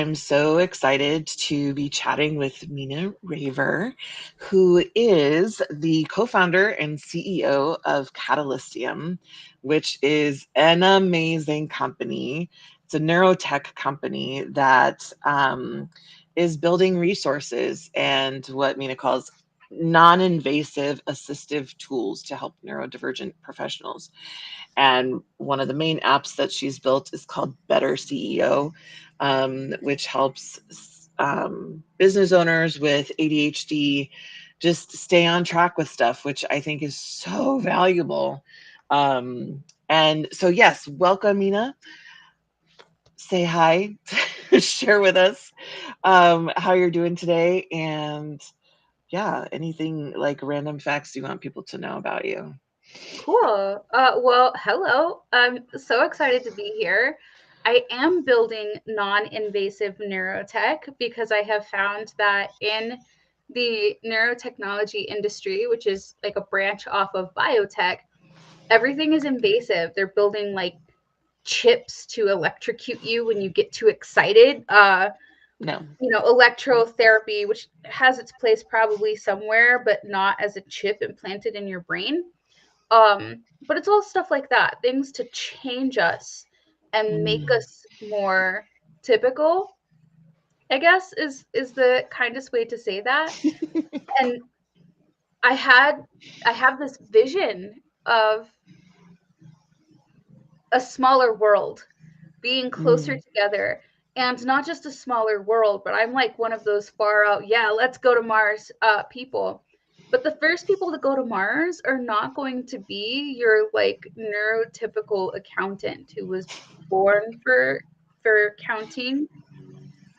I'm so excited to be chatting with Mina Raver, who is the co-founder and CEO of Catalystium, which is an amazing company. It's a neurotech company that is building resources and what Mina calls non-invasive assistive tools to help neurodivergent professionals. And one of the main apps that she's built is called BetterCEO, which helps business owners with ADHD just stay on track with stuff, which I think is so valuable. And so, yes, welcome, Mina. Say hi, share with us how you're doing today, and yeah, anything like random facts you want people to know about you. Cool. Well, hello. I'm so excited to be here. I am building non-invasive neurotech because I have found that in the neurotechnology industry, which is like a branch off of biotech, everything is invasive. They're building like chips to electrocute you when you get too excited. No. Electrotherapy, which has its place probably somewhere, but not as a chip implanted in your brain. But it's all stuff like that, things to change us and make Mm. us more typical, I guess is the kindest way to say that. And I had I have this vision of a smaller world being closer Mm. together, and not just a smaller world, but I'm like one of those far out, yeah, let's go to Mars people. But the first people to go to Mars are not going to be your like neurotypical accountant who was born for counting.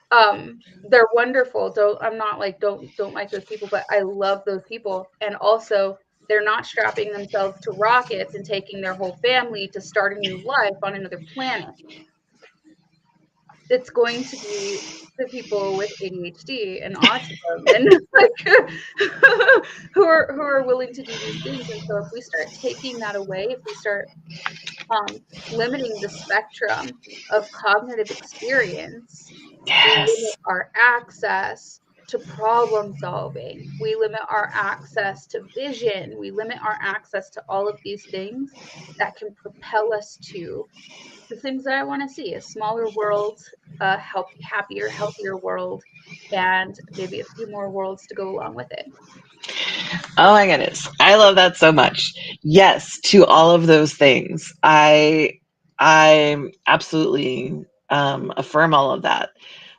They're wonderful. I'm not like don't like those people, but I love those people. And also they're not strapping themselves to rockets and taking their whole family to start a new life on another planet. It's going to be the people with ADHD and autism and like who are willing to do these things. And so if we start taking that away, if we start limiting the spectrum of cognitive experience, we limit Yes. our access to problem solving. We limit our access to vision. We limit our access to all of these things that can propel us to the things that I want to see: a smaller world, a happier, healthier world, and maybe a few more worlds to go along with it. Oh my goodness. I love that so much. Yes, to all of those things. I absolutely affirm all of that.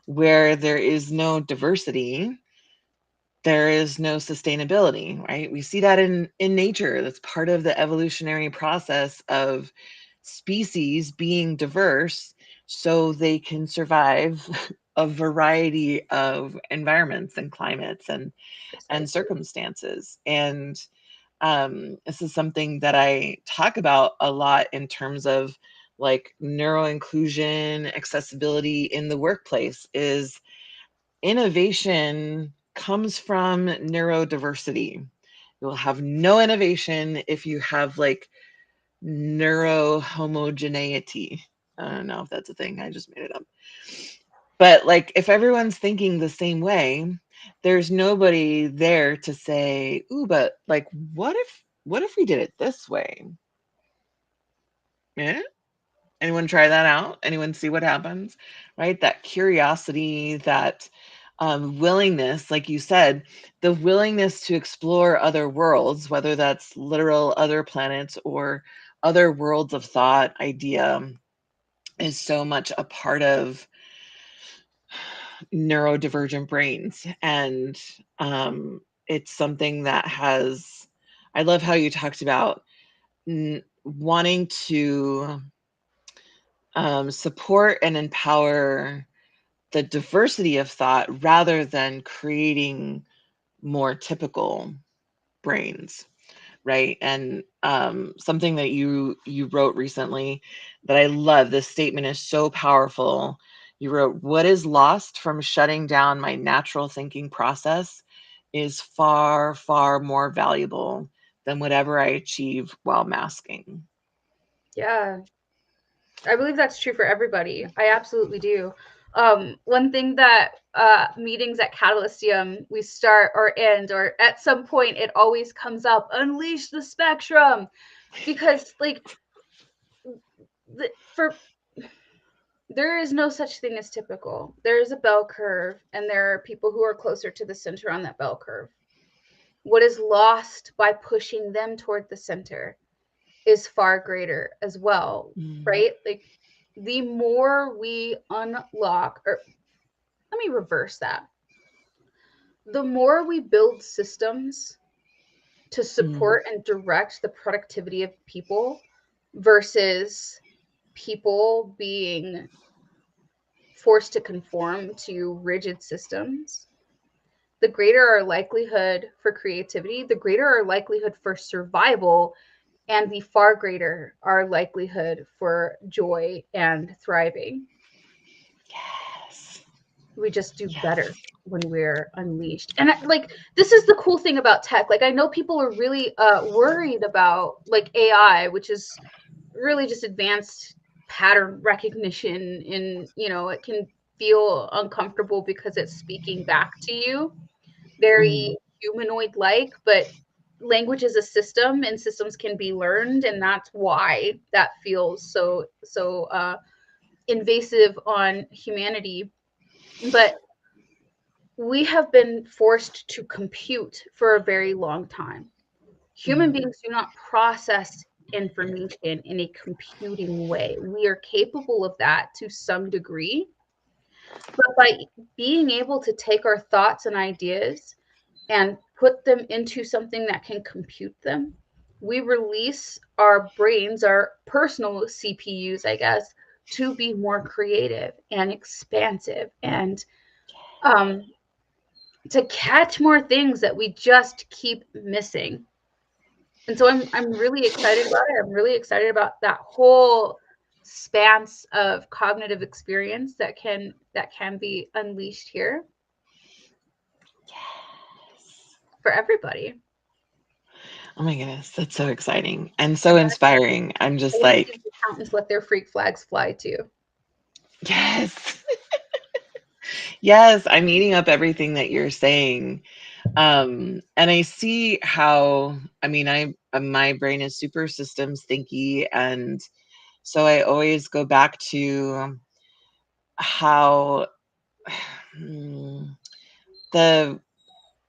Where there is no diversity, there is no sustainability, right? We see that in nature. That's part of the evolutionary process of species being diverse so they can survive a variety of environments and climates and Precisely. circumstances. And this is something that I talk about a lot in terms of like neuro inclusion, accessibility in the workplace is innovation comes from neurodiversity. You'll have no innovation if you have like neuro homogeneity. I don't know if that's a thing. I just made it up. But like if everyone's thinking the same way, there's nobody there to say, "Ooh, but like what if we did it this way?" Yeah? Anyone try that out? Anyone see what happens? Right? That curiosity, that willingness, like you said, the willingness to explore other worlds, whether that's literal other planets or other worlds of thought, idea, is so much a part of neurodivergent brains. And it's something that has, I love how you talked about wanting to support and empower the diversity of thought rather than creating more typical brains, right? And something that you wrote recently that I love, this statement is so powerful. You wrote, what is lost from shutting down my natural thinking process is far, far more valuable than whatever I achieve while masking. Yeah, I believe that's true for everybody. I absolutely do. One thing that meetings at Catalystium we start or end, or at some point it always comes up, unleash the spectrum, because like for there is no such thing as typical. There is a bell curve, and there are people who are closer to the center on that bell curve. What is lost by pushing them toward the center is far greater as well, right? Like the more we unlock, or let me reverse that. The more we build systems to support and direct the productivity of people versus people being forced to conform to rigid systems, the greater our likelihood for creativity, the greater our likelihood for survival, and the far greater our likelihood for joy and thriving. Yes. We just do Yes. better when we're unleashed. And like, this is the cool thing about tech. Like, I know people are really worried about like AI, which is really just advanced pattern recognition. In, you know, it can feel uncomfortable because it's speaking back to you very humanoid like, but language is a system and systems can be learned, and that's why that feels so invasive on humanity. But we have been forced to compute for a very long time. Human beings do not process information in a computing way. We are capable of that to some degree, but by being able to take our thoughts and ideas and put them into something that can compute them, we release our brains, our personal CPUs, I guess, to be more creative and expansive, and um, to catch more things that we just keep missing. And so I'm really excited about it. I'm really excited about that whole spans of cognitive experience that can be unleashed here Yes. for everybody. Oh my goodness, that's so exciting and so Yeah, inspiring. I'm just I want to like, see the accountants let their freak flags fly too. yes. Yes, I'm eating up everything that you're saying. And I see how, I mean, my brain is super systems thinky, and so I always go back to how the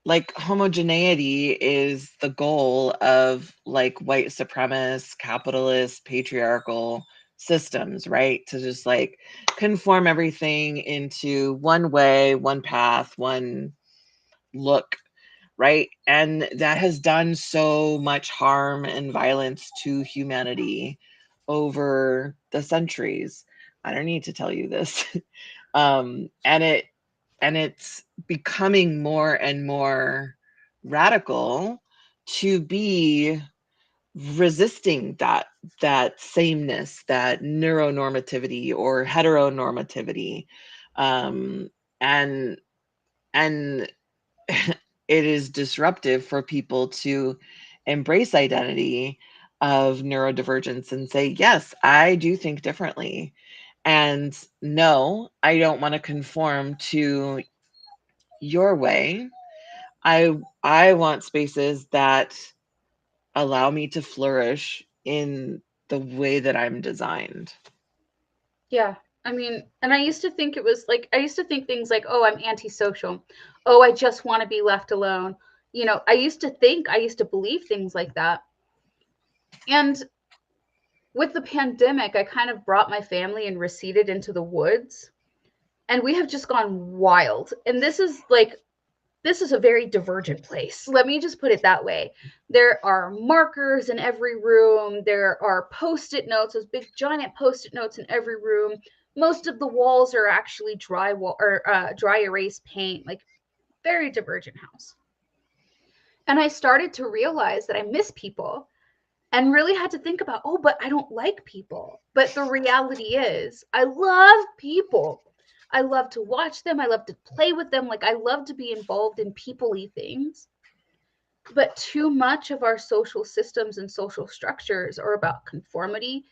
like homogeneity is the goal of like white supremacist, capitalist, patriarchal systems, right? To just like conform everything into one way, one path, one look, right? And that has done so much harm and violence to humanity over the centuries. I don't need to tell you this. And it's becoming more and more radical to be resisting that sameness, that neuronormativity or heteronormativity. um and and it is disruptive for people to embrace identity of neurodivergence and say, yes, I do think differently, and no, I don't want to conform to your way. I want spaces that allow me to flourish in the way that I'm designed. Yeah. I mean, and I used to think it was like, I used to think things like, oh, I'm antisocial. Oh, I just want to be left alone. You know, I used to believe things like that. And with the pandemic, I kind of brought my family and receded into the woods. And we have just gone wild. And this is a very divergent place. Let me just put it that way. There are markers in every room. There are post-it notes, those big giant post-it notes in every room. Most of the walls are actually dry wall or dry erase paint, like very divergent house. And I started to realize that I miss people and really had to think about, oh, but I don't like people. But the reality is, I love people. I love to watch them. I love to play with them. Like, I love to be involved in people-y things. But too much of our social systems and social structures are about conformity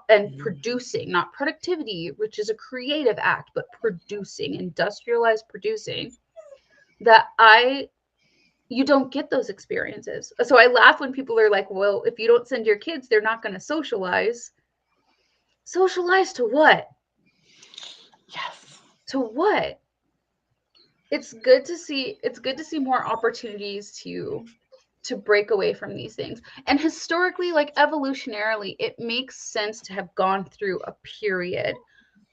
and producing, not productivity, which is a creative act, but producing, industrialized producing, that you don't get those experiences. So I laugh when people are like, well, if you don't send your kids, they're not going to socialize. Socialize to what? Yes. To what? It's good to see more opportunities to break away from these things. And historically, like evolutionarily, it makes sense to have gone through a period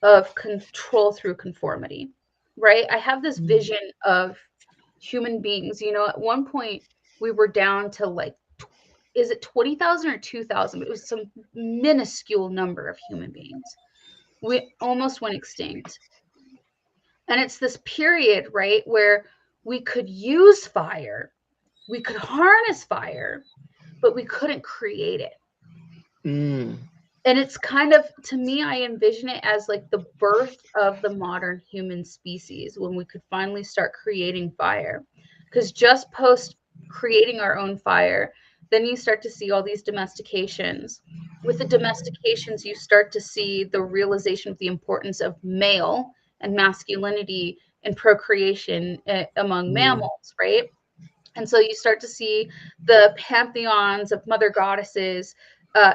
of control through conformity, right? I have this vision of human beings. You know, at one point we were down to like, is it 20,000 or 2,000? It was some minuscule number of human beings. We almost went extinct. And it's this period, right, where we could use fire, we could harness fire, but we couldn't create it. And it's kind of, to me, I envision it as like the birth of the modern human species, when we could finally start creating fire. Because just post creating our own fire, then you start to see all these domestications. With the domestications, you start to see the realization of the importance of male and masculinity and procreation among mammals, right? And so you start to see the pantheons of mother goddesses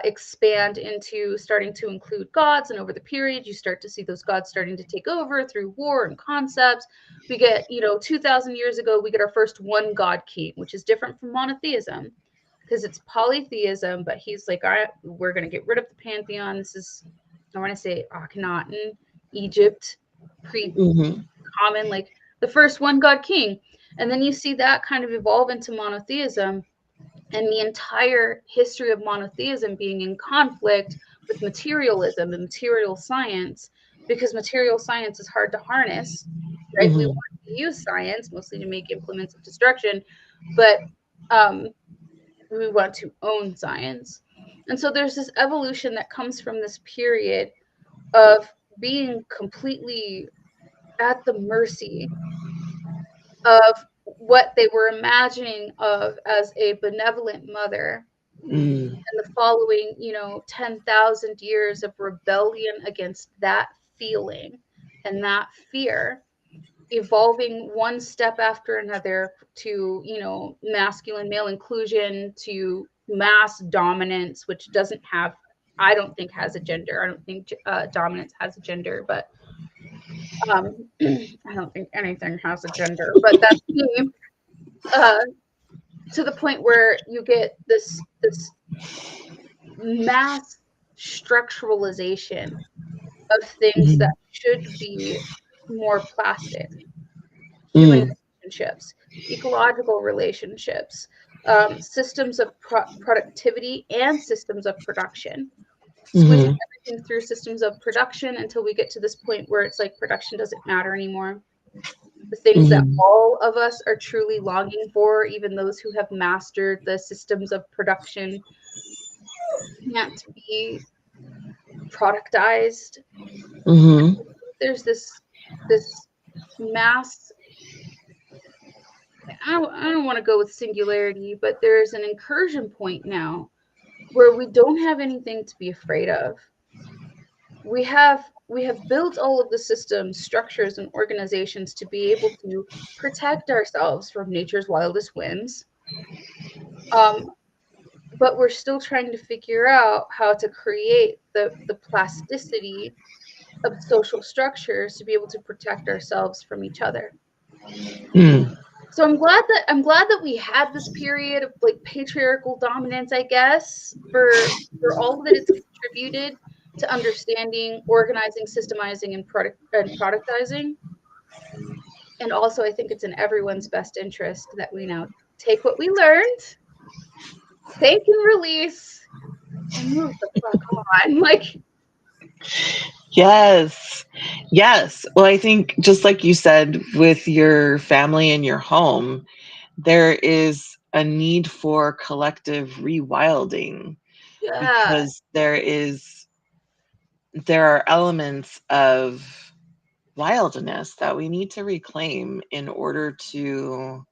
expand into starting to include gods. And over the period, you start to see those gods starting to take over through war and concepts. We get, 2,000 years ago, we get our first one god king, which is different from monotheism, because it's polytheism. But he's like, all right, we're going to get rid of the pantheon. This is, I want to say, Akhenaten, Egypt, pre-common, like the first one god king. And then you see that kind of evolve into monotheism, and the entire history of monotheism being in conflict with materialism and material science, because material science is hard to harness, right? We want to use science mostly to make implements of destruction, but we want to own science. And so there's this evolution that comes from this period of being completely at the mercy of what they were imagining of as a benevolent mother, and the following 10,000 years of rebellion against that feeling and that fear, evolving one step after another to masculine male inclusion, to mass dominance, which doesn't have, I don't think, has a gender. I don't think dominance has a gender, but I don't think anything has a gender, but that's me. To the point where you get this mass structuralization of things that should be more plastic. Human relationships, ecological relationships, systems of productivity, and systems of production. Squeezing everything through systems of production until we get to this point where it's like production doesn't matter anymore. The things that all of us are truly longing for, even those who have mastered the systems of production, can't be productized. There's this mass, I don't want to go with singularity, but there's an incursion point now where we don't have anything to be afraid of. We have built all of the systems, structures, and organizations to be able to protect ourselves from nature's wildest whims. But we're still trying to figure out how to create the plasticity of social structures to be able to protect ourselves from each other. So I'm glad that we had this period of like patriarchal dominance, I guess, for all that it's contributed to understanding, organizing, systemizing, and productizing. And also, I think it's in everyone's best interest that we now take what we learned, take and release, and move the fuck on. Like, Yes. Well, I think just like you said, with your family and your home, there is a need for collective rewilding, because there are elements of wildness that we need to reclaim in order to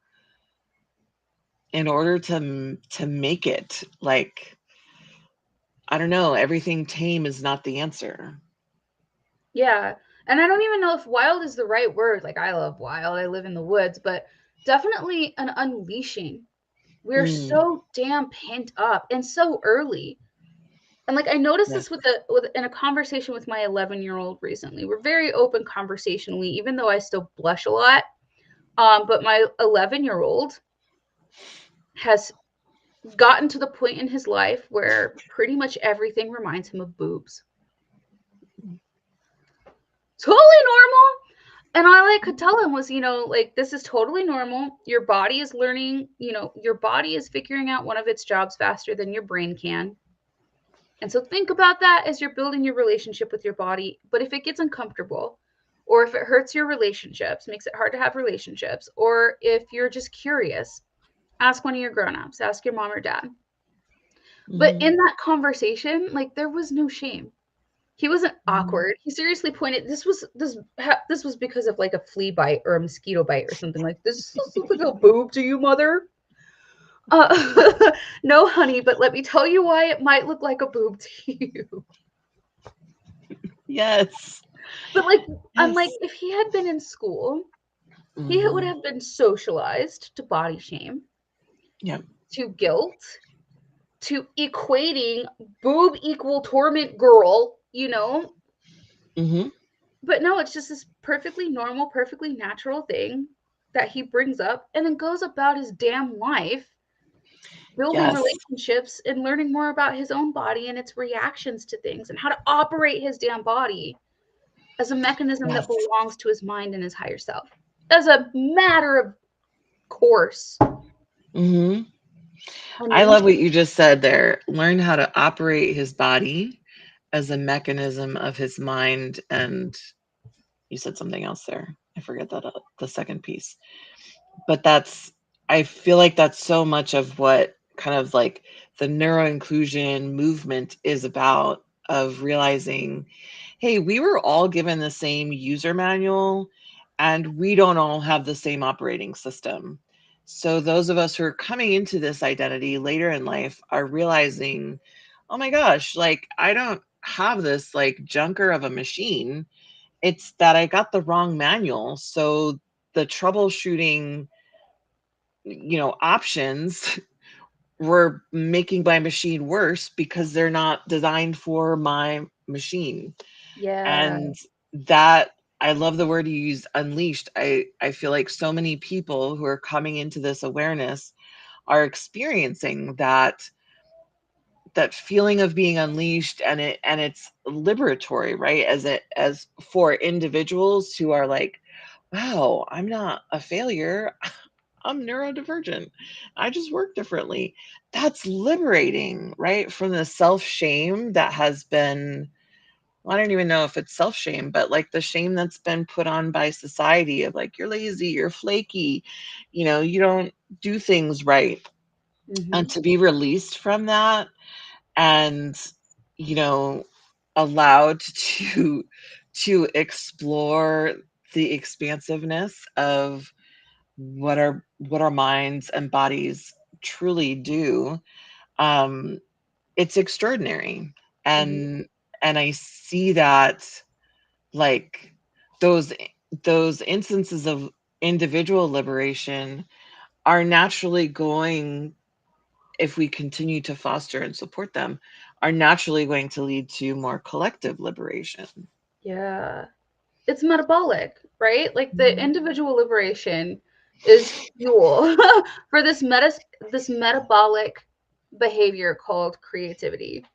make it like I don't know, everything tame is not the answer. Yeah. And I don't even know if wild is the right word. Like, I love wild. I live in the woods, but definitely an unleashing. We're Mm, so damn pent up and so early. And like I noticed yes. this with in a conversation with my 11-year-old recently. We're very open conversationally, even though I still blush a lot. But my 11-year-old has gotten to the point in his life where pretty much everything reminds him of boobs. Totally normal. And all I could tell him was, like, this is totally normal. Your body is learning, your body is figuring out one of its jobs faster than your brain can. And so think about that as you're building your relationship with your body. But if it gets uncomfortable, or if it hurts your relationships, makes it hard to have relationships, or if you're just curious, ask one of your grown-ups, ask your mom or dad. But Mm-hmm. in that conversation, like, there was no shame. He wasn't Mm-hmm. awkward. He seriously pointed. This was because of like a flea bite or a mosquito bite or something. Like, this looks like a boob to you, mother. No, honey, but let me tell you why it might look like a boob to you. Yes. But like, I'm like, Yes. if he had been in school, he would Mm-hmm. have been socialized to body shame, Yep. to guilt, to equating boob equal torment girl, Mm-hmm. But no, it's just this perfectly normal, perfectly natural thing that he brings up and then goes about his damn life building Yes. relationships and learning more about his own body and its reactions to things and how to operate his damn body as a mechanism that Yes. belongs to his mind and his higher self. As a matter of course. Mm-hmm. I And love what you just said there. Learn how to operate his body as a mechanism of his mind. And you said something else there. I forget that the second piece. But I feel like that's so much of what kind of like the neuro inclusion movement is about, of realizing, hey, we were all given the same user manual and we don't all have the same operating system. So those of us who are coming into this identity later in life are realizing, oh my gosh, like I don't have this like junker of a machine. It's that I got the wrong manual. So the troubleshooting, options were making my machine worse because they're not designed for my machine. yeah. And that, I love the word you used, unleashed. I feel like so many people who are coming into this awareness are experiencing that feeling of being unleashed, and it's liberatory, right? As for individuals who are like, wow, I'm not a failure. I'm neurodivergent. I just work differently. That's liberating, right? From the self shame that has been, well, I don't even know if it's self shame, but like the shame that's been put on by society of like, you're lazy, you're flaky, you don't do things right. Mm-hmm. And to be released from that and, you know, allowed to explore the expansiveness of what our minds and bodies truly do, um it's extraordinary. Mm-hmm. And I see that, like, those those instances of individual liberation are naturally going, if we continue to foster and support them, are naturally going to lead to more collective liberation. Yeah. It's metabolic, right? Like the Mhm. individual liberation is fuel for this metabolic behavior called creativity.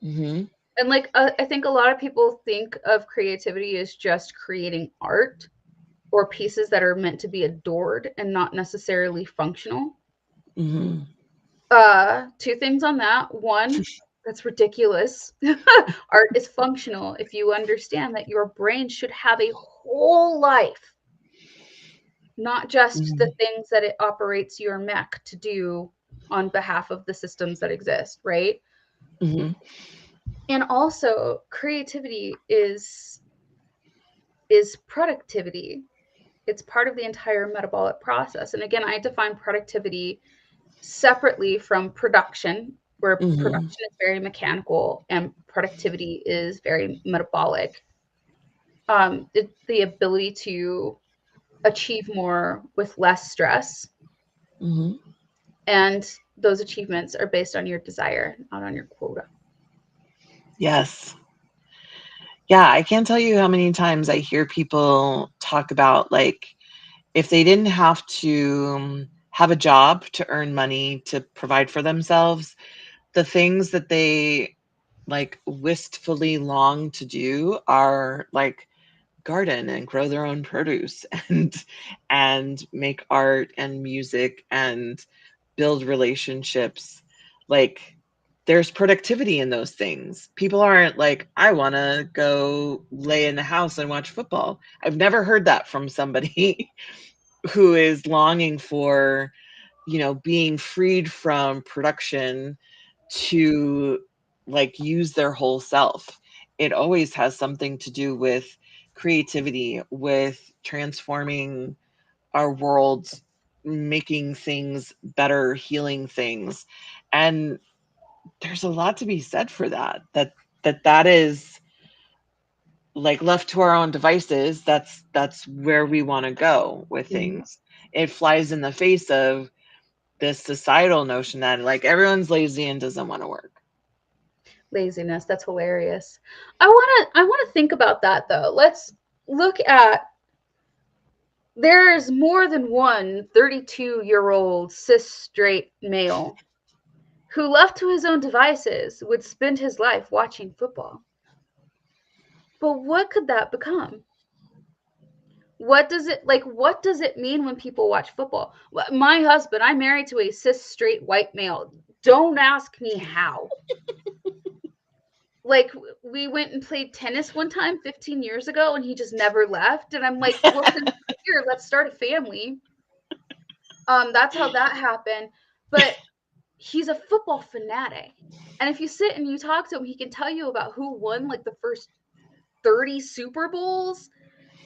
Mhm. And like I think a lot of people think of creativity as just creating art or pieces that are meant to be adored and not necessarily functional. Mhm. Two things on that. One, that's ridiculous. Art is functional if you understand that your brain should have a whole life, not just the Mhm. things that it operates your mech to do on behalf of the systems that exist, right? Mhm. And also creativity is productivity. It's part of the entire metabolic process. And again, I define productivity separately from production where Mm-hmm. production is very mechanical and productivity is very metabolic. The ability to achieve more with less stress, Mm-hmm. and those achievements are based on your desire, not on your quota. Yes. Yeah, I can't tell you how many times I hear people talk about like if they didn't have to have a job to earn money to provide for themselves, the things that they like wistfully long to do are like garden and grow their own produce and make art and music and build relationships. Like there's productivity in those things. People aren't like, I want to go lay in the house and watch football. I've never heard that from somebody who is longing for, being freed from production to like use their whole self. It always has something to do with creativity, with transforming our world, making things better, healing things. And there's a lot to be said for that. That is like left to our own devices, that's where we want to go with Mm-hmm. things. It flies in the face of this societal notion that like everyone's lazy and doesn't want to work. Laziness, that's hilarious. I want to think about that though. Let's look at, there's more than one 32-year-old cis straight male who, left to his own devices, would spend his life watching football. But what could that become? What does it mean when people watch football? My husband, I'm married to a cis straight white male. Don't ask me how. Like, we went and played tennis one time 15 years ago and he just never left, and I'm like, well, since you're here, let's start a family. That's how that happened. But he's a football fanatic, and if you sit and you talk to him, he can tell you about who won like the first 30 Super Bowls,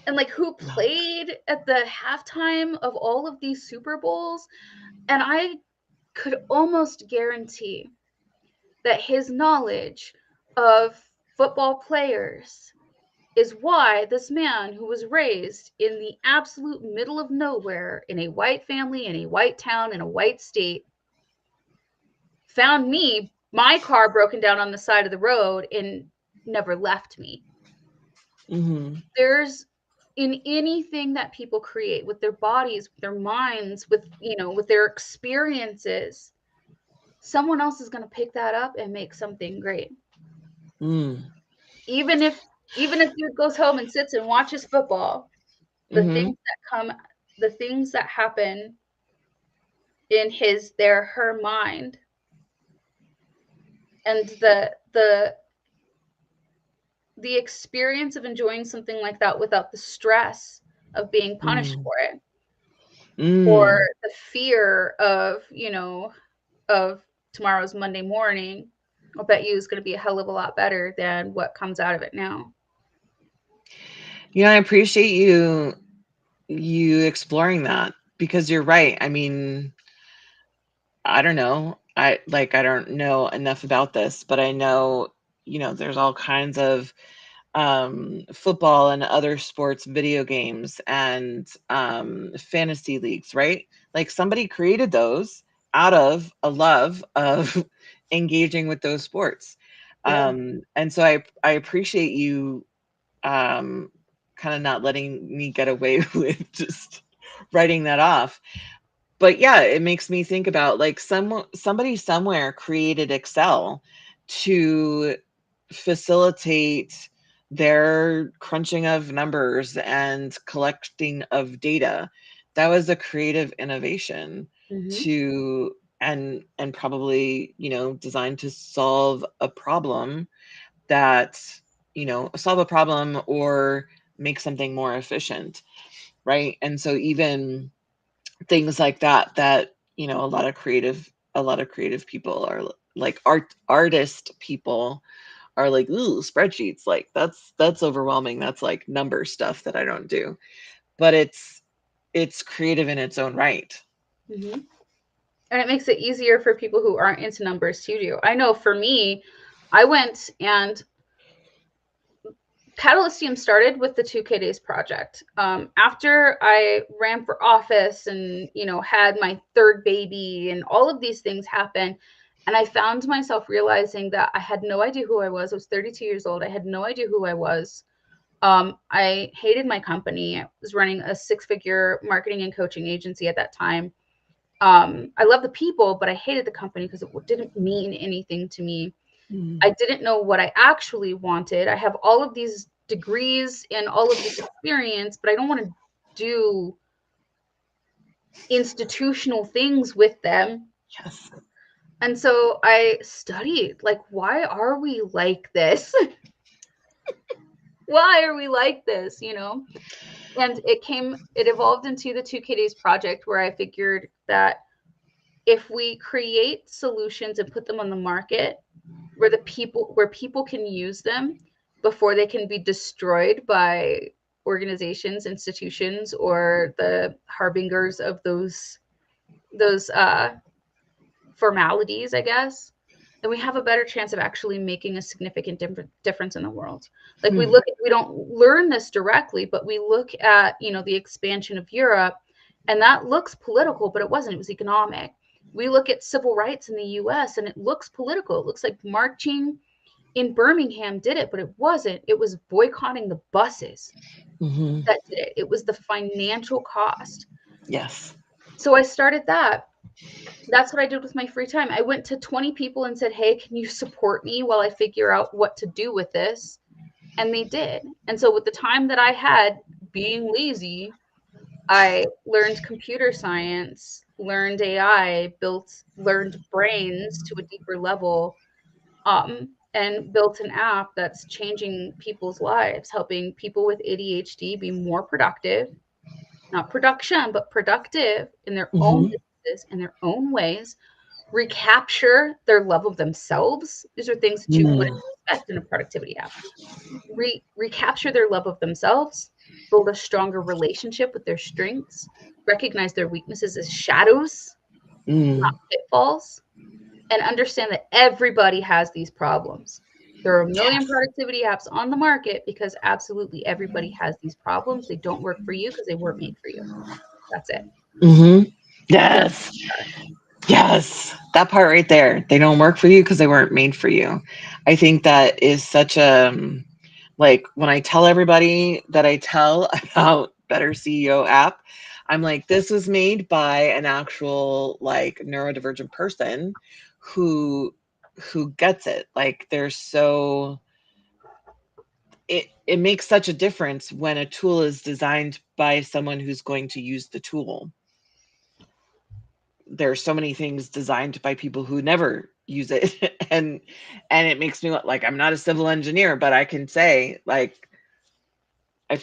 and like who played at the halftime of all of these Super Bowls. And I could almost guarantee that his knowledge of football players is why this man, who was raised in the absolute middle of nowhere in a white family, in a white town, in a white state, found me, my car broken down on the side of the road, and never left me. Mm-hmm. There's, in anything that people create with their bodies, with their minds, with their experiences, someone else is going to pick that up and make something great. Mm. Even if dude goes home and sits and watches football, the Mm-hmm. things that come, the things that happen in his, their, her mind, and the experience of enjoying something like that without the stress of being punished Mm. for it, or Mm. the fear of, of tomorrow's Monday morning, I'll bet you is going to be a hell of a lot better than what comes out of it now. I appreciate you exploring that because you're right. I mean, I don't know. I don't know enough about this, but I know, there's all kinds of football and other sports video games and fantasy leagues, right? Like somebody created those out of a love of engaging with those sports. Yeah. And so I appreciate you kind of not letting me get away with just writing that off. But yeah, it makes me think about like somebody somewhere created Excel to facilitate their crunching of numbers and collecting of data. That was a creative innovation Mm-hmm. to and probably, designed to solve a problem that, solve a problem or make something more efficient, right? And so even things like that, a lot of creative people are like artist people are like, ooh, spreadsheets, like that's overwhelming. That's like number stuff that I don't do. But it's creative in its own right. Mm-hmm. And it makes it easier for people who aren't into numbers to do. I know for me, I went and Catalystium started with the 2K Days project. After I ran for office and, had my third baby and all of these things happen, and I found myself realizing that I had no idea who I was. I was 32 years old. I had no idea who I was. I hated my company. I was running a 6-figure marketing and coaching agency at that time. I love the people, but I hated the company because it didn't mean anything to me. I didn't know what I actually wanted. I have all of these degrees and all of this experience, but I don't want to do institutional things with them. Yes. And so I studied, like, why are we like this? Why are we like this? And it evolved into the 2K Days project, where I figured that if we create solutions and put them on the market where people can use them before they can be destroyed by organizations, institutions, or the harbingers of those formalities, I guess, then we have a better chance of actually making a significant difference in the world. Like, we don't learn this directly, but we look at, the expansion of Europe, and that looks political, but it wasn't. It was economic. We look at civil rights in the US, and it looks political. It looks like marching in Birmingham did it, but it wasn't. It was boycotting the buses that did it. It was the financial cost. Yes. So I started that. That's what I did with my free time. I went to 20 people and said, hey, can you support me while I figure out what to do with this? And they did. And so with the time that I had being lazy, I learned computer science, learned AI, learned brains to a deeper level, and built an app that's changing people's lives, helping people with ADHD be more productive, not production, but productive in their own businesses, in their own ways, recapture their love of themselves. These are things that you wouldn't expect in a productivity app. Recapture their love of themselves, build a stronger relationship with their strengths, recognize their weaknesses as shadows, not pitfalls, and understand that everybody has these problems. There are a million Yes. productivity apps on the market because absolutely everybody has these problems. They don't work for you because they weren't made for you. That's it. That's Yes. Yes. That part right there. They don't work for you because they weren't made for you. I think that is such a, like, when I tell everybody that I tell about BetterCEO app, I'm like, this was made by an actual, like, neurodivergent person who gets it. Like, they're so, it makes such a difference when a tool is designed by someone who's going to use the tool. There are so many things designed by people who never use it, and it makes me like, I'm not a civil engineer, but I can say, like, I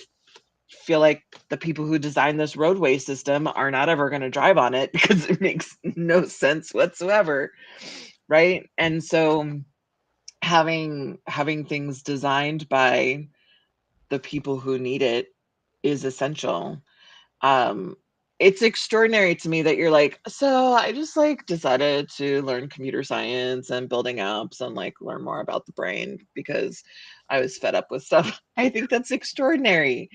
feel like the people who designed this roadway system are not ever going to drive on it because it makes no sense whatsoever, right? And so having things designed by the people who need it is essential. Um, it's extraordinary to me that you're like, so I just, like, decided to learn computer science and building apps and, like, learn more about the brain because I was fed up with stuff. I think that's extraordinary.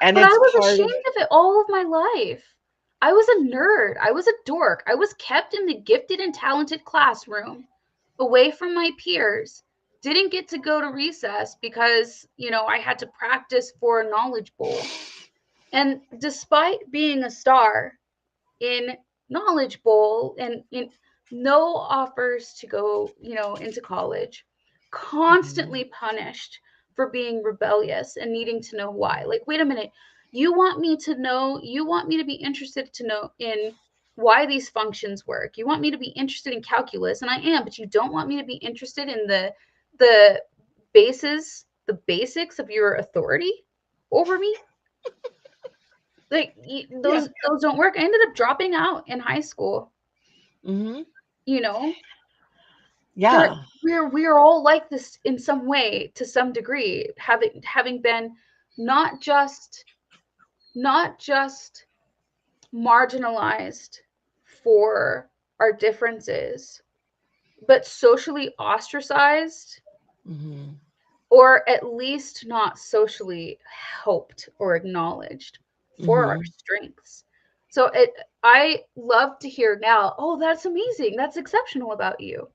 And But I it's was part of, ashamed of it all of my life. I was a nerd. I was a dork. I was kept in the gifted and talented classroom away from my peers. Didn't get to go to recess because, I had to practice for a knowledge bowl. And despite being a star in knowledge bowl and no offers to go, into college, constantly punished for being rebellious and needing to know why. Like, wait a minute, you want me to be interested to know in why these functions work. You want me to be interested in calculus, and I am, but you don't want me to be interested in the the basics of your authority over me. Like, yeah. those don't work. I ended up dropping out in high school. Hmm. You know, there Yeah. we're all like this in some way, to some degree, having been not just not just marginalized for our differences, but socially ostracized, Mhm. or at least not socially helped or acknowledged for our Mhm. strengths. So I love to hear now, oh, that's amazing. That's exceptional about you.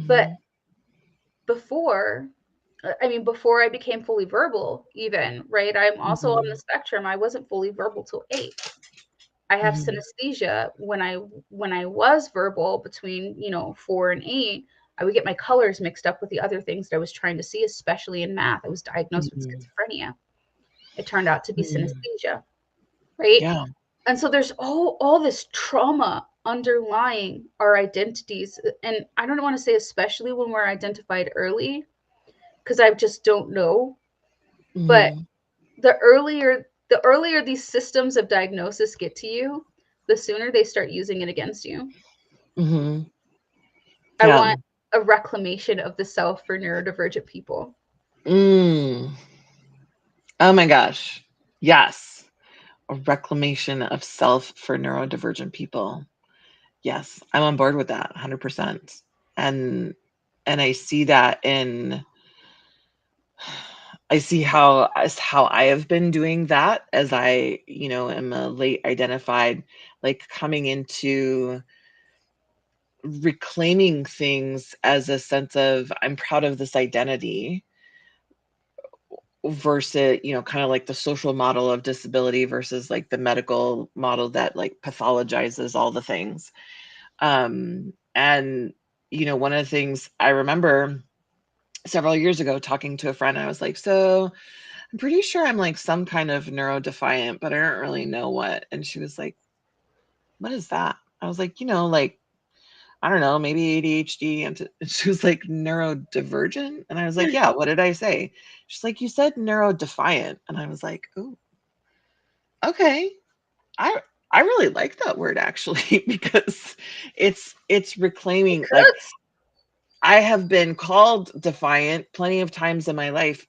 But Mhm. before, I mean, before I became fully verbal, even, right? I'm also on the Mhm. spectrum. I wasn't fully verbal till 8. I have Mhm. synesthesia when I was verbal between, 4 and 8. I would get my colors mixed up with the other things that I was trying to see, especially in math. I was diagnosed with Mhm. schizophrenia. It turned out to be Mhm. synesthesia, right? Yeah. And so there's all this trauma underlying our identities. And I don't want to say especially when we're identified early, because I just don't know. But Mhm. the earlier these systems of diagnosis get to you, the sooner they start using it against you. Mhm. I Yeah. want a reclamation of the self for neurodivergent people. Mm. Oh my gosh. Yes. A reclamation of self for neurodivergent people. Yes, I'm on board with that 100%. And I see that in I see how as how I have been doing that as I, am a late identified, like coming into reclaiming things as a sense of I'm proud of this identity versus, kind of like the social model of disability versus like the medical model that like pathologizes all the things. And one of the things I remember several years ago talking to a friend, I was like, so I'm pretty sure I'm like some kind of neurodefiant, but I don't really know what. And she was like, what is that? I was like, like, I don't know, maybe ADHD. And she was like, neurodivergent. And I was like, yeah, what did I say? She's like, you said neurodefiant. And I was like, oh, okay. I I really like that word actually because it's reclaiming like Cooks. I have been called defiant plenty of times in my life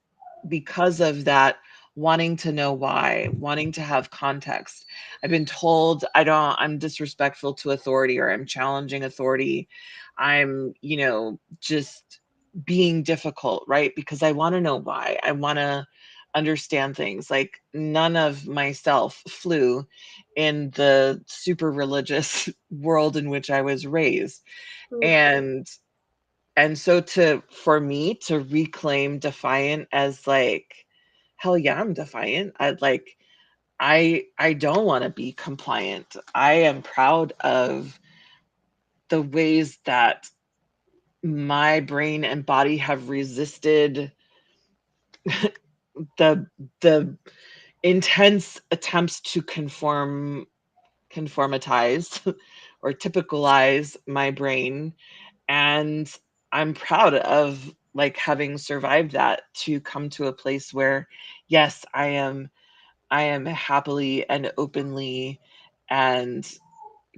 because of that wanting to know why, wanting to have context. I've been told I'm disrespectful to authority or I'm challenging authority. I'm, just being difficult, right? Because I want to know why. I want to understand things. Like none of myself flew in the super religious world in which I was raised. Oof. And so for me to reclaim defiant as like, hell yeah, I'm defiant. I don't want to be compliant. I am proud of the ways that my brain and body have resisted the the intense attempts to conformatize or typicalize my brain. And I'm proud of like having survived that to come to a place where yes, I am happily and openly and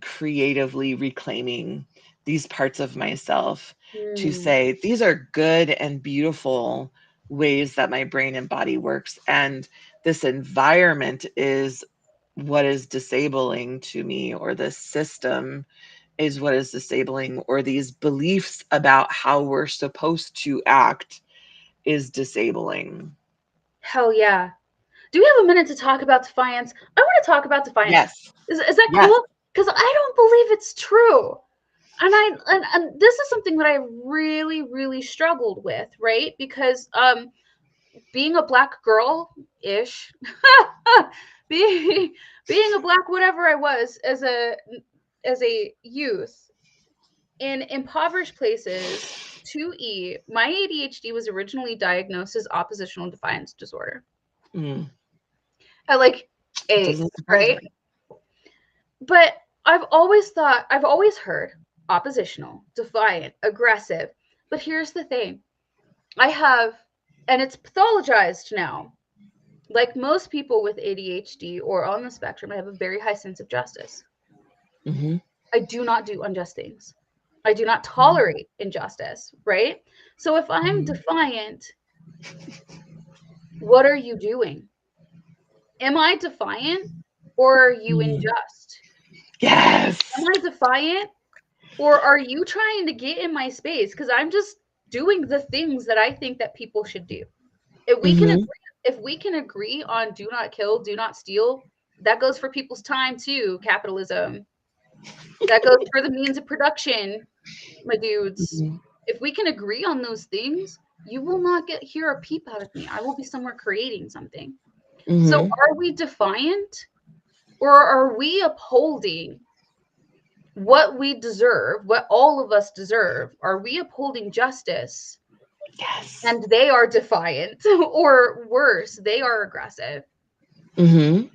creatively reclaiming these parts of myself to Mm. say these are good and beautiful ways that my brain and body works, and this environment is what is disabling to me, or this system is what is disabling, or these beliefs about how we're supposed to act is disabling. Hell yeah. Do we have a minute to talk about defiance? I want to talk about defiance. Yes. Is that Yes. cool? Because I don't believe it's true. And this is something that I really, really struggled with, right? Because being a black girl ish, being being a black whatever I was as a youth in impoverished places, 2E, my ADHD was originally diagnosed as oppositional defiance disorder Mm, at like it 8, doesn't surprise right? me. But I've always heard oppositional, defiant, aggressive. But here's the thing. I have, and it's pathologized now. Like most people with ADHD or on the spectrum, I have a very high sense of justice. Hmm. I do not do unjust things. I do not Hmm. tolerate injustice, right? So if I'm Hmm. defiant, what are you doing? Am I defiant or are you Hmm. unjust? Am Yes. I defiant Or are you trying to get in my space? Because I'm just doing the things that I think that people should do. If we can Mm-hmm. agree, if we can agree on do not kill, do not steal, that goes for people's time too, capitalism. That goes for the means of production, my dudes. Mm-hmm. If we can agree on those things, you will not hear a peep out of me. I will be somewhere creating something. So Mm-hmm. are we defiant, or are we upholding what we deserve, what all of us deserve? Are we upholding justice Yes. and they are defiant, or worse, they are aggressive? Mm-hmm.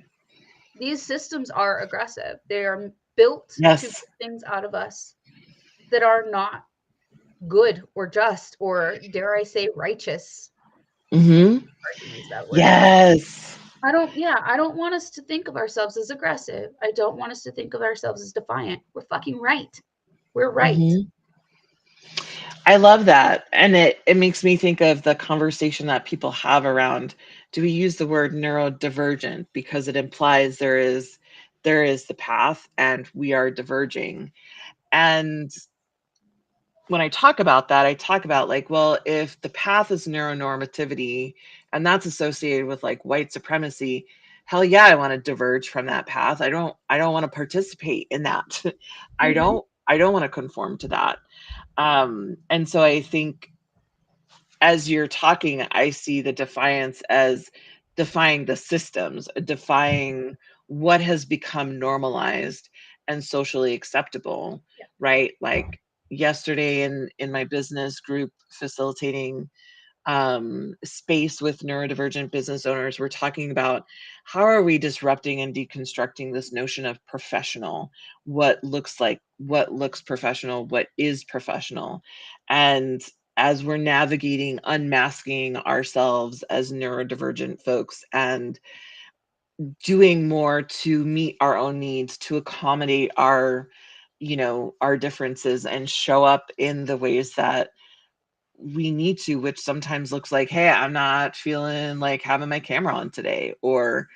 These systems are aggressive. They are built to Yes. get things out of us that are not good or just, or dare I say righteous. Mm-hmm. I can use that word. Yes. I don't want us to think of ourselves as aggressive. I don't want us to think of ourselves as defiant. We're fucking right. We're right. Mm-hmm. I love that. And it makes me think of the conversation that people have around, do we use the word neurodivergent because it implies there is the path and we are diverging. And when I talk about that, I talk about like, well, if the path is neuronormativity and that's associated with like white supremacy, hell yeah, I want to diverge from that path. I don't want to participate in that. I Mm-hmm. don't I don't want to conform to that. And so I think as you're talking, I see the defiance as defying the systems, defying what has become normalized and socially acceptable, Yeah. right? Like yesterday in my business group facilitating space with neurodivergent business owners, we're talking about how are we disrupting and deconstructing this notion of professional, what looks professional, what is professional. And as we're navigating unmasking ourselves as neurodivergent folks and doing more to meet our own needs, to accommodate our our differences and show up in the ways that we need to, which sometimes looks like, hey, I'm not feeling like having my camera on today, or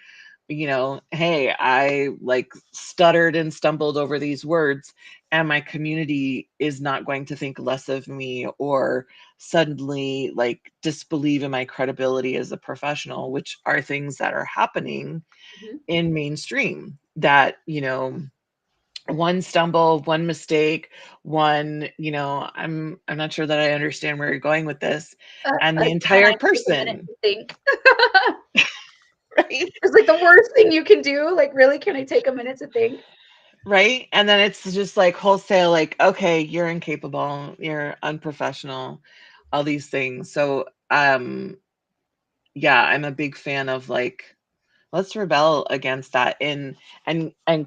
hey, I like stuttered and stumbled over these words, and my community is not going to think less of me or suddenly like disbelieve in my credibility as a professional, which are things that are happening Mm-hmm. in mainstream. That one stumble, one mistake, one, I'm not sure that I understand where you're going with this, and the Can I entire take a minute person, to think? right? It's like the worst thing you can do. Like, really, can I take a minute to think? Right? And then it's just like wholesale, like, okay, you're incapable, you're unprofessional, all these things. So, yeah, I'm a big fan of like, let's rebel against that and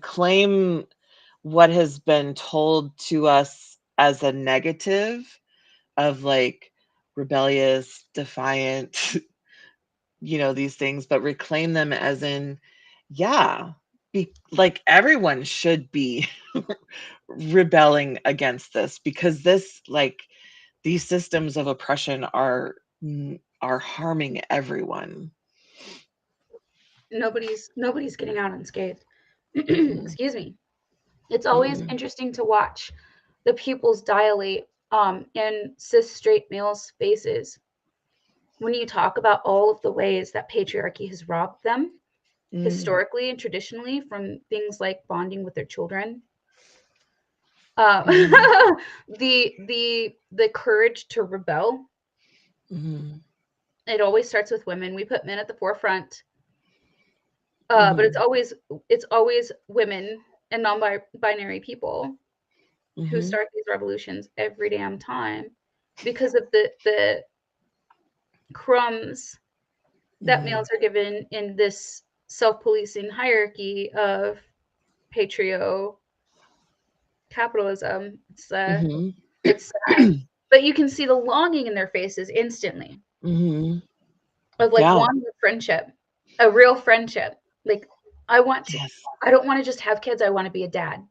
claim what has been told to us as a negative of like rebellious, defiant, these things, but reclaim them as in, yeah, like everyone should be rebelling against this because this like these systems of oppression are harming everyone. Nobody's getting out unscathed. Mm-mm, Excuse me. It's always mm-mm, interesting to watch the pupils dilate in cis straight males' faces when you talk about all of the ways that patriarchy has robbed them mm, historically and traditionally from things like bonding with their children. Uh, mhm, the courage to rebel. mhm, It always starts with women. We put men at the forefront, but mhm, it's always women and non-binary people who mhm, start these revolutions every damn time because of the crumbs that mhm, males are given in this self-policing hierarchy of patrio capitalism. mhm, It's sad, but you can see the longing in their faces instantly mhm. of like Yeah. wanting a friendship, a real friendship. Like I want to, Yes. I don't want to just have kids. I want to be a dad.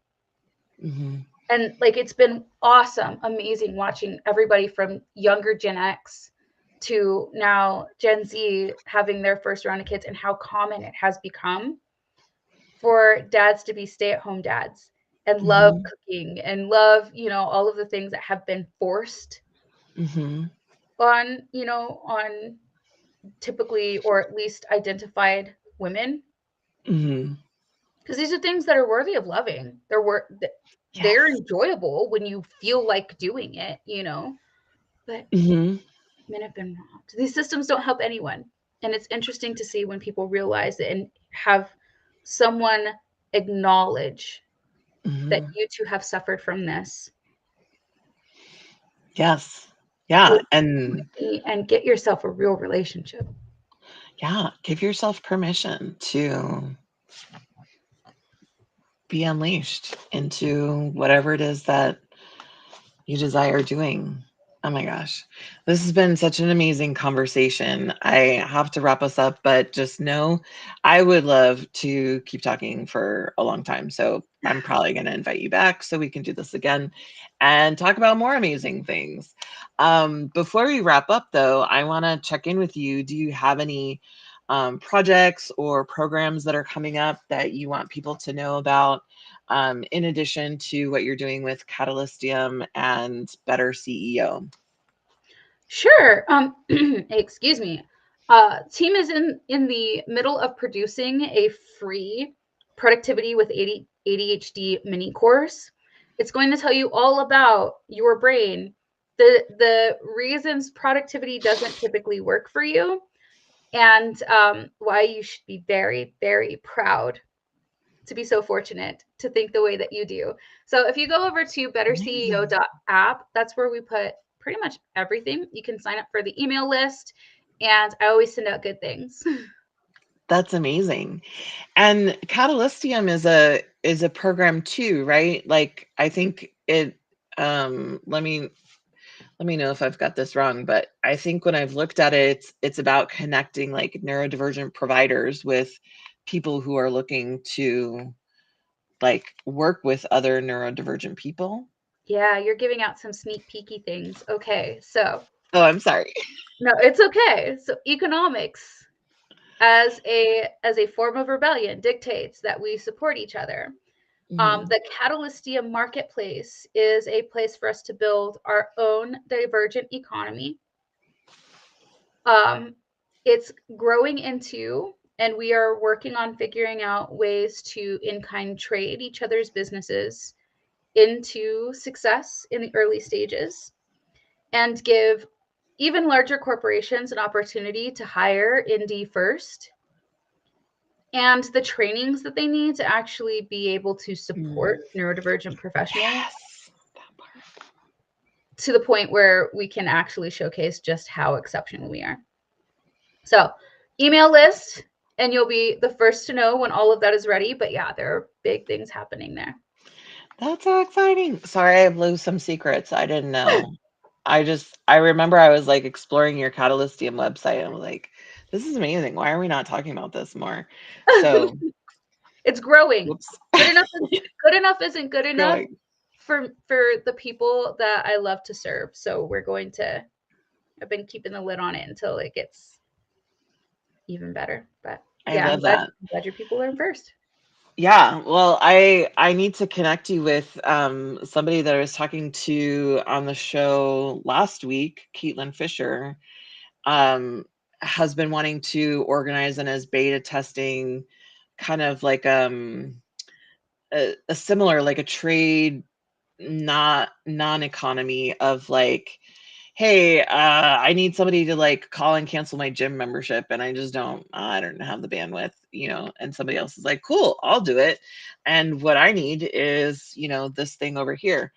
Mhm, And like it's been awesome, amazing watching everybody from younger Gen X to now Gen Z having their first round of kids and how common it has become for dads to be stay-at-home dads and love Mm-hmm. cooking and love, all of the things that have been forced Mm-hmm. on typically or at least identified women, Mm-hmm. because these are things that are worthy of loving. They're Yes. enjoyable when you feel like doing it, but Mm-hmm. men have been robbed. These systems don't help anyone. And it's interesting to see when people realize it and have someone acknowledge that Mm-hmm. you too have suffered from this. Yes. Yeah. Go And and get yourself a real relationship. yeah, give yourself permission to be unleashed into whatever it is that you desire doing. Oh my gosh. This has been such an amazing conversation. I have to wrap us up, but just know I would love to keep talking for a long time. So I'm probably going to invite you back so we can do this again and talk about more amazing things. Before we wrap up, though, I want to check in with you. Do you have any projects or programs that are coming up that you want people to know about? In addition to what you're doing with Catalystium and BetterCEO. Sure. Excuse me. Team is in the middle of producing a free productivity with ADHD mini course. It's going to tell you all about your brain, the reasons productivity doesn't typically work for you, and why you should be very, very proud to be so fortunate to think the way that you do. So if you go over to Amazing. betterceo.app, that's where we put pretty much everything. You can sign up for the email list, and I always send out good things. That's amazing. And Catalystium is a program too, right? Like I think it let me know if I've got this wrong, but I think when I've looked at it, it's about connecting like neurodivergent providers with people who are looking to like work with other neurodivergent people. Yeah, you're giving out some sneak peeky things. Okay, so Oh, I'm sorry. no, it's okay. So economics as a form of rebellion dictates that we support each other. Mhm. The Catalystia marketplace is a place for us to build our own divergent economy. Um, it's growing into, and we are working on figuring out ways to in kind trade each other's businesses into success in the early stages and give even larger corporations an opportunity to hire indie first and the trainings that they need to actually be able to Mm. support neurodivergent professionals Yes. That part. to the point where we can actually showcase just how exceptional we are. So, email list, and you'll be the first to know when all of that is ready. But yeah, there are big things happening there. That's so exciting. Sorry, I blew some secrets. I didn't know. I remember I was like exploring your Catalystium website and I was like, this is amazing. Why are we not talking about this more? So, It's growing. whoops. Good enough isn't good It's enough growing. for the people that I love to serve. So we're going to. I've been keeping the lid on it until it gets even better. But I yeah, love that. I'm glad your people learn first. Yeah, well, I need to connect you with somebody that I was talking to on the show last week, Caitlin Fisher, um, has been wanting to organize and is beta testing kind of like a similar like a trade not non-economy of like, hey, I need somebody to like call and cancel my gym membership and I don't have the bandwidth, and somebody else is like, cool, I'll do it, and what I need is this thing over here.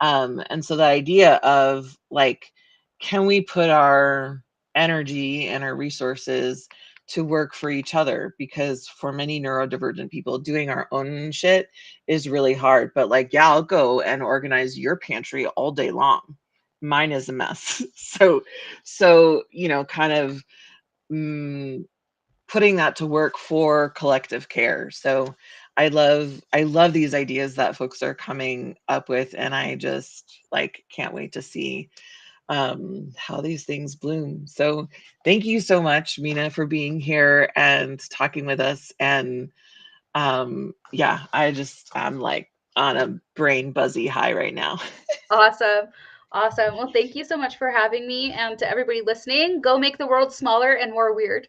And so the idea of like, can we put our energy and our resources to work for each other, because for many neurodivergent people doing our own shit is really hard, but like, yeah, I'll go and organize your pantry all day long. Mine is a mess. So kind of mm, putting that to work for collective care. So I love these ideas that folks are coming up with, and I just like can't wait to see how these things bloom. So thank you so much, Mina, for being here and talking with us. And yeah, I'm like on a brain buzzy high right now. Awesome. Awesome. Well, thank you so much for having me. And to everybody listening, go make the world smaller and more weird.